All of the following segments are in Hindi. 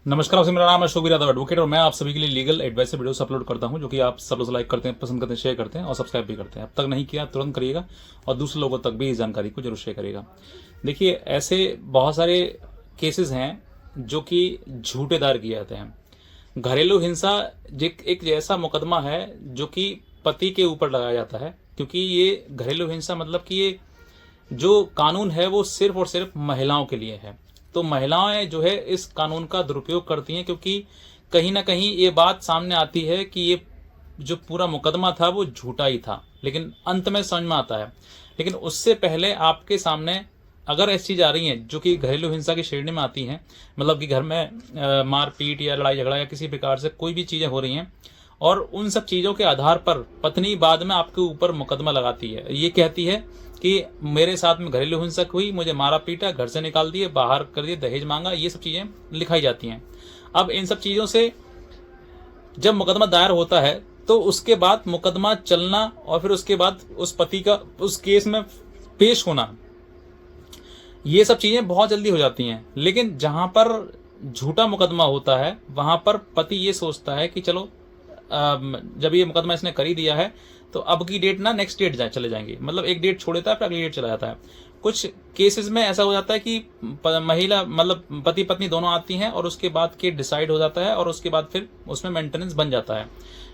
नमस्कार, मेरा नाम है शोभी यादव एडवोकेट और मैं आप सभी के लिए लीगल एडवाइस वीडियोस अपलोड करता हूं जो कि आप सब लोग लाइक करते हैं, पसंद करते हैं, शेयर करते हैं और सब्सक्राइब भी करते हैं। अब तक नहीं किया तुरंत करिएगा और दूसरे लोगों तक भी इस जानकारी को जरूर शेयर करिएगा। देखिए, ऐसे बहुत सारे केसेस हैं जो कि झूठे दायर किए जाते हैं। घरेलू हिंसा एक ऐसा मुकदमा है जो कि पति के ऊपर लगाया जाता है, क्योंकि ये घरेलू हिंसा मतलब कि ये जो कानून है वो सिर्फ और सिर्फ महिलाओं के लिए है। तो महिलाएं जो है इस कानून का दुरुपयोग करती हैं, क्योंकि कहीं ना कहीं ये बात सामने आती है कि ये जो पूरा मुकदमा था वो झूठा ही था, लेकिन अंत में समझ में आता है। लेकिन उससे पहले आपके सामने अगर ऐसी चीज आ रही है जो कि घरेलू हिंसा की श्रेणी में आती हैं, मतलब कि घर में मारपीट या लड़ाई झगड़ा या किसी प्रकार से कोई भी चीजें हो रही हैं और उन सब चीजों के आधार पर पत्नी बाद में आपके ऊपर मुकदमा लगाती है, ये कहती है कि मेरे साथ में घरेलू हिंसा हुई, मुझे मारा पीटा, घर से निकाल दिए, बाहर कर दिए, दहेज मांगा, ये सब चीजें लिखाई जाती हैं। अब इन सब चीजों से जब मुकदमा दायर होता है तो उसके बाद मुकदमा चलना और फिर उसके बाद उस पति का उस केस में पेश होना, ये सब चीजें बहुत जल्दी हो जाती हैं। लेकिन जहां पर झूठा मुकदमा होता है वहां पर पति ये सोचता है कि चलो जब ये मुकदमा इसने कर ही दिया है तो अब की डेट ना नेक्स्ट डेट चले जाएंगे, मतलब एक डेट छोड़ देता है फिर अगली डेट चला जाता है। कुछ केसेस में ऐसा हो जाता है कि महिला मतलब पति पत्नी दोनों आती हैं और उसके बाद के डिसाइड हो जाता है और उसके बाद फिर उसमें मेंटेनेंस बन जाता है।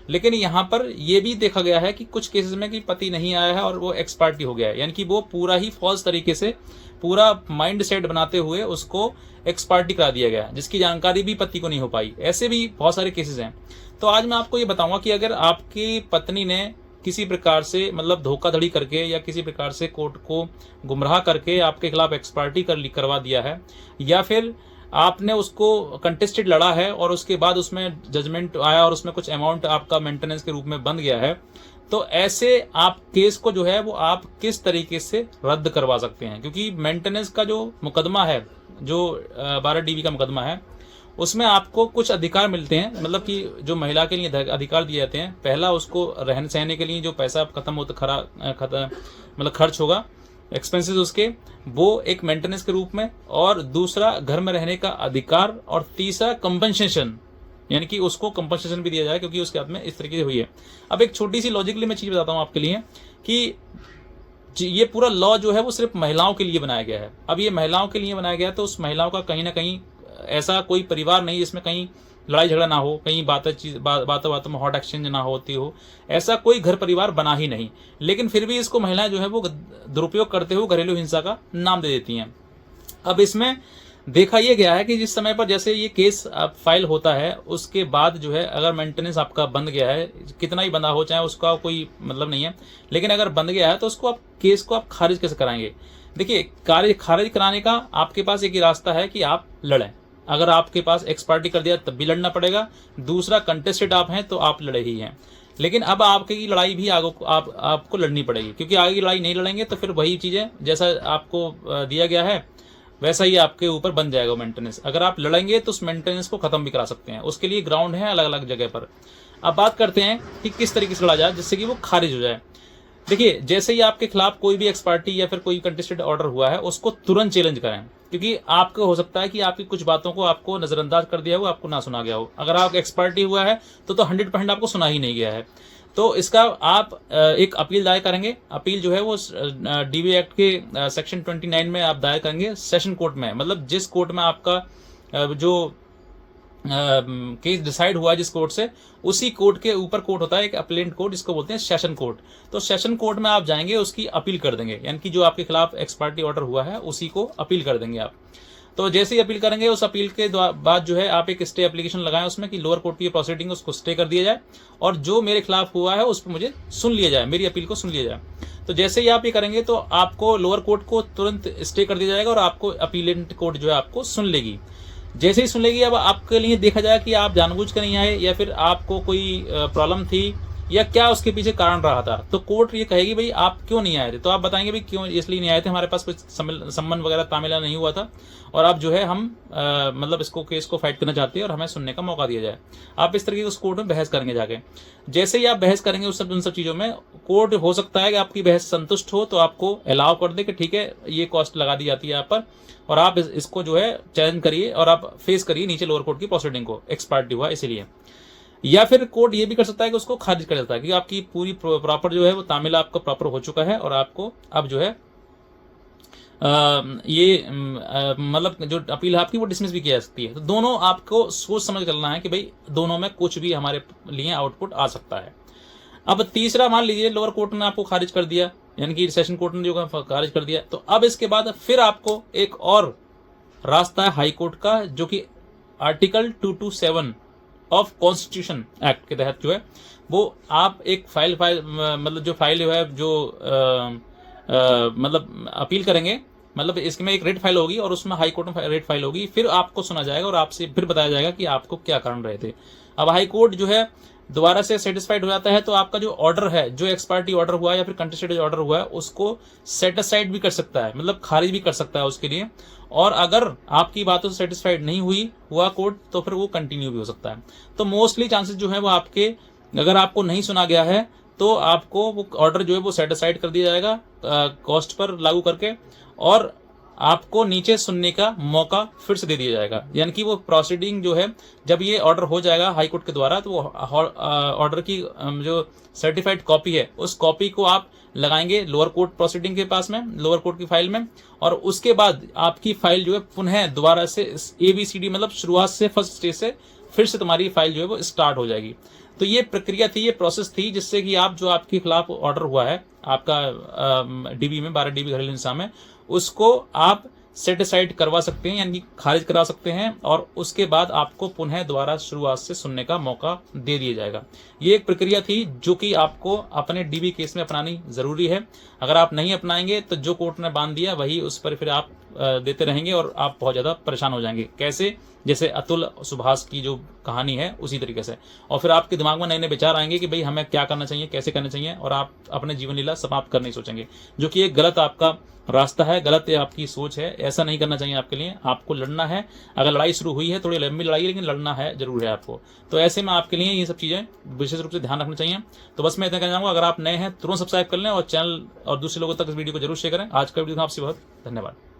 लेकिन यहाँ पर यह भी देखा गया है कि कुछ केसेस में कि पति नहीं आया है और वो एक्स पार्टी हो गया है, यानी कि वो पूरा ही फॉल्स तरीके से पूरा माइंड सेट बनाते हुए उसको एक्स पार्टी करा दिया गया, जिसकी जानकारी भी पति को नहीं हो पाई। ऐसे भी बहुत सारे केसेस हैं। तो आज मैं आपको ये बताऊंगा कि अगर आपकी पत्नी ने किसी प्रकार से मतलब धोखाधड़ी करके या किसी प्रकार से कोर्ट को गुमराह करके आपके खिलाफ एक्स पार्टी करवा दिया है, या फिर आपने उसको कंटेस्टेड लड़ा है और उसके बाद उसमें जजमेंट आया और उसमें कुछ अमाउंट आपका मेंटेनेंस के रूप में बन गया है, तो ऐसे आप केस को जो है वो आप किस तरीके से रद्द करवा सकते हैं। क्योंकि मेंटेनेंस का जो मुकदमा है, जो 12 DB का मुकदमा है, उसमें आपको कुछ अधिकार मिलते हैं, मतलब कि जो महिला के लिए अधिकार दिए जाते हैं। पहला, उसको रहने सहने के लिए जो पैसा खत्म होता मतलब खर्च होगा, एक्सपेंसेस उसके, वो एक मेंटेनेंस के रूप में, और दूसरा घर में रहने का अधिकार, और तीसरा कंपनसेशन, यानी कि उसको कंपनसेशन भी दिया जाए क्योंकि उसके हाथ में इस तरीके से हुई है। अब एक छोटी सी लॉजिकली मैं चीज बताता हूँ आपके लिए कि ये पूरा लॉ जो है वो सिर्फ महिलाओं के लिए बनाया गया है। अब ये महिलाओं के लिए बनाया गया है तो उस महिलाओं का कहीं ना कहीं ऐसा कोई परिवार नहीं जिसमें कहीं लड़ाई झगड़ा ना हो, कहीं बातों में हॉट एक्सचेंज ना होती हो, ऐसा कोई घर परिवार बना ही नहीं। लेकिन फिर भी इसको महिलाएं जो है वो दुरुपयोग करते हुए घरेलू हिंसा का नाम दे देती हैं। अब इसमें देखा यह गया है कि जिस समय पर जैसे ये केस फाइल होता है उसके बाद जो है अगर मेंटेनेंस आपका बंद गया है, कितना ही बंदा हो चाहे उसका कोई मतलब नहीं है, लेकिन अगर बंद गया है तो उसको आप केस को आप खारिज कैसे कराएंगे। देखिए, खारिज कराने का आपके पास एक ही रास्ता है कि आप लड़ें। अगर आपके पास एक्स पार्टी कर दिया तब भी लड़ना पड़ेगा, दूसरा कंटेस्टेड आप हैं तो आप लड़े ही हैं। लेकिन अब आपकी लड़ाई भी आपको लड़नी पड़ेगी, क्योंकि आगे लड़ाई नहीं लड़ेंगे तो फिर वही चीजें जैसा आपको दिया गया है वैसा ही आपके ऊपर बन जाएगा मेंटेनेंस। अगर आप लड़ेंगे तो उस मेंटेनेंस को खत्म भी करा सकते हैं, उसके लिए ग्राउंड है अलग अलग जगह पर। अब बात करते हैं कि किस तरीके से लड़ा जाए जिससे कि वो खारिज हो जाए। देखिए, जैसे ही आपके खिलाफ कोई भी एक्स पार्टी या फिर कोई कंटेस्टेड ऑर्डर हुआ है उसको तुरंत चैलेंज करें, क्योंकि आपको हो सकता है कि आपकी कुछ बातों को आपको नजरअंदाज कर दिया हो, आपको ना सुना गया हो। अगर आप एक्स पार्टी हुआ है तो 100% आपको सुना ही नहीं गया है। तो इसका आप एक अपील दायर करेंगे। अपील जो है वो DB एक्ट के सेक्शन 29 में आप दायर करेंगे सेशन कोर्ट में, मतलब जिस कोर्ट में आपका जो केस डिसाइड हुआ है जिस कोर्ट से, उसी कोर्ट के ऊपर कोर्ट होता है एक अपीलेंट कोर्ट, जिसको बोलते हैं सेशन कोर्ट। तो सेशन कोर्ट में आप जाएंगे, उसकी अपील कर देंगे, यानी कि जो आपके खिलाफ एक्स पार्टी ऑर्डर हुआ है उसी को अपील कर देंगे आप। तो जैसे ही अपील करेंगे उस अपील के बाद जो है आप एक स्टे एप्लीकेशन लगाएं उसमें कि लोअर कोर्ट की प्रोसीडिंग उसको स्टे कर दिया जाए और जो मेरे खिलाफ हुआ है उस पर मुझे सुन लिया जाए, मेरी अपील को सुन लिया जाए। तो जैसे ही आप ये करेंगे तो आपको लोअर कोर्ट को तुरंत स्टे कर दिया जाएगा और आपको अपीलेंट कोर्ट जो है आपको सुन लेगी। जैसे ही सुन लेगी, अब आपके लिए देखा जाए कि आप जानबूझ कर नहीं आए या फिर आपको कोई प्रॉब्लम थी या क्या उसके पीछे कारण रहा था। तो कोर्ट ये कहेगी भाई आप क्यों नहीं आए थे, तो आप बताएंगे भाई क्यों, इसलिए नहीं आए थे, हमारे पास कुछ संबंध वगैरह तामिला नहीं हुआ था और अब जो है हम मतलब इसको केस को फाइट करना चाहते हैं और हमें सुनने का मौका दिया जाए। आप इस तरीके से उस कोर्ट में बहस करेंगे जाके। जैसे ही आप बहस करेंगे उन सब चीज़ों में, कोर्ट हो सकता है कि आपकी बहस संतुष्ट हो तो आपको अलाउ कर दे कि ठीक है ये कॉस्ट लगा दी जाती है आप पर और आप इसको जो है चैलेंज करिए और आप फेस करिए नीचे लोअर कोर्ट की प्रोसीडिंग को, एक्स पार्टी हुआ इसीलिए। या फिर कोर्ट ये भी कर सकता है कि उसको खारिज कर देता है कि आपकी पूरी प्रॉपर जो है वो तामिला आपका प्रॉपर हो चुका है और आपको अब जो है मतलब जो अपील है आपकी वो डिसमिस भी की जा सकती है। तो दोनों आपको सोच समझ चलना है कि भाई दोनों में कुछ भी हमारे लिए आउटपुट आ सकता है। अब तीसरा, मान लीजिए लोअर कोर्ट ने आपको खारिज कर दिया, यानी कि सेशन कोर्ट ने जो खारिज कर दिया, तो अब इसके बाद फिर आपको एक और रास्ता है हाई कोर्ट का, जो कि आर्टिकल 227 ऑफ कॉन्स्टिट्यूशन एक्ट के तहत जो है वो आप एक मतलब जो फाइल जो है जो मतलब अपील करेंगे, मतलब इसमें एक रेड फाइल होगी और उसमें हाई कोर्ट में रेड फाइल होगी, फिर आपको सुना जाएगा और आपसे फिर बताया जाएगा कि आपको क्या कारण रहे थे। अब हाई कोर्ट जो है दोबारा से सेटिस्फाइड हो जाता है तो आपका जो ऑर्डर है, जो एक्स पार्टी ऑर्डर हुआ है या फिर कंटेस्टेड ऑर्डर हुआ है, उसको सेट असाइड भी कर सकता है, मतलब खारिज भी कर सकता है उसके लिए। और अगर आपकी बातों से सेटिस्फाइड नहीं हुआ कोर्ट तो फिर वो कंटिन्यू भी हो सकता है। तो मोस्टली चांसेस जो है वो आपके, अगर आपको नहीं सुना गया है तो आपको वो ऑर्डर जो है वो सेट असाइड कर दिया जाएगा कॉस्ट पर लागू करके, और आपको नीचे सुनने का मौका फिर से दे दिया जाएगा। यानी कि वो प्रोसीडिंग जो है, जब ये ऑर्डर हो जाएगा हाई कोर्ट के द्वारा, तो वो ऑर्डर की जो सर्टिफाइड कॉपी है उस कॉपी को आप लगाएंगे लोअर कोर्ट प्रोसीडिंग के पास में, लोअर कोर्ट की फाइल में, और उसके बाद आपकी फाइल जो है पुनः दोबारा से ABCD मतलब शुरुआत से फर्स्ट स्टेज से फिर से तुम्हारी फाइल जो है वो स्टार्ट हो जाएगी। तो ये प्रक्रिया थी, ये प्रोसेस थी, जिससे कि आप जो आपके खिलाफ ऑर्डर हुआ है आपका DB में 12 DB घरेलू हिंसा में, उसको आप सेट असाइड करवा सकते हैं, यानी खारिज करा सकते हैं, और उसके बाद आपको पुनः दोबारा शुरुआत से सुनने का मौका दे दिया जाएगा। ये एक प्रक्रिया थी जो कि आपको अपने DB केस में अपनानी जरूरी है। अगर आप नहीं अपनाएंगे तो जो कोर्ट ने बांध दिया वही उस पर फिर आप देते रहेंगे और आप बहुत ज़्यादा परेशान हो जाएंगे। कैसे? जैसे अतुल सुभाष की जो कहानी है उसी तरीके से। और फिर आपके दिमाग में नए नए विचार आएंगे कि भाई हमें क्या करना चाहिए, कैसे करना चाहिए, और आप अपने जीवन लीला समाप्त करने सोचेंगे, जो कि एक गलत आपका रास्ता है, गलत आपकी सोच है। ऐसा नहीं करना चाहिए आपके लिए। आपको लड़ना है, अगर लड़ाई शुरू हुई है, थोड़ी लंबी लड़ाई है, लेकिन लड़ना है जरूर है आपको। तो ऐसे में आपके लिए ये सब चीज़ें विशेष रूप से ध्यान रखना चाहिए। तो बस मैं इतना कहना चाहूँगा, अगर आप नए हैं तुरंत सब्सक्राइब कर लें और चैनल और दूसरे लोगों तक इस वीडियो को जरूर शेयर करें। आज का वीडियो आपसे बहुत धन्यवाद।